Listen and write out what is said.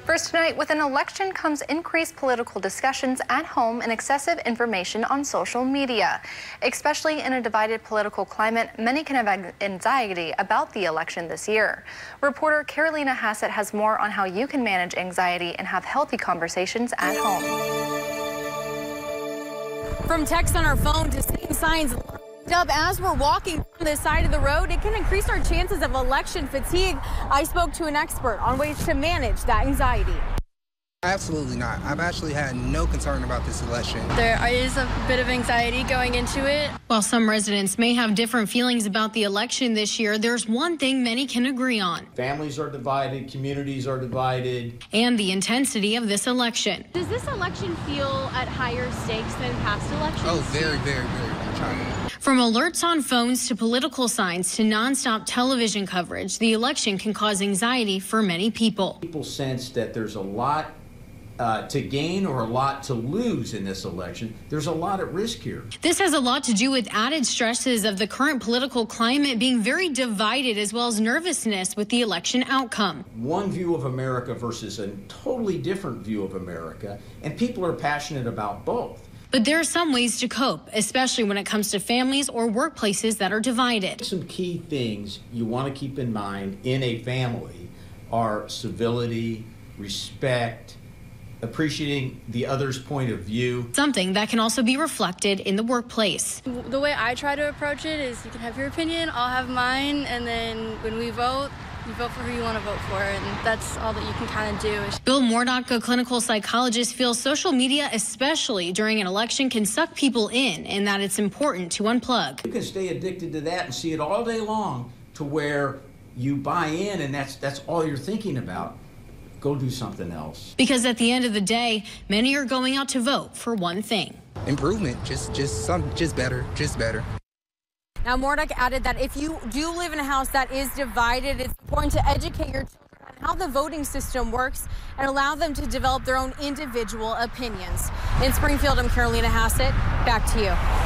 First tonight, with an election comes increased political discussions at home and excessive information on social media. Especially in a divided political climate, many can have anxiety about the election this year. Reporter Carolina Hassett has more on how you can manage anxiety and have healthy conversations at home. From text on our phone to seeing signs up as we're walking down this side of the road, it can increase our chances of election fatigue. I spoke to an expert on ways to manage that anxiety. Absolutely not. I've actually had no concern about this election. There is a bit of anxiety going into it. While some residents may have different feelings about the election this year, there's one thing many can agree on. Families are divided, communities are divided. And the intensity of this election. Does this election feel at higher stakes than past elections? Oh, very much higher. From alerts on phones to political signs to nonstop television coverage, the election can cause anxiety for many people. People sense that there's a lot to gain or a lot to lose in this election. There's a lot at risk here. This has a lot to do with added stresses of the current political climate being very divided, as well as nervousness with the election outcome. One view of America versus a totally different view of America, and people are passionate about both. But there are some ways to cope, especially when it comes to families or workplaces that are divided. Some key things you want to keep in mind in a family are civility, respect, appreciating the other's point of view. Something that can also be reflected in the workplace. The way I try to approach it is you can have your opinion, I'll have mine, and then when we vote, you vote for who you want to vote for, and that's all that you can kind of do. Bill Murdoch, a clinical psychologist, feels social media, especially during an election, can suck people in, and that it's important to unplug. You can stay addicted to that and see it all day long to where you buy in and that's all you're thinking about. Go do something else. Because at the end of the day, many are going out to vote for one thing. Improvement, just better. Now, Murdoch added that if you do live in a house that is divided, it's important to educate your children on how the voting system works and allow them to develop their own individual opinions. In Springfield, I'm Carolina Hassett. Back to you.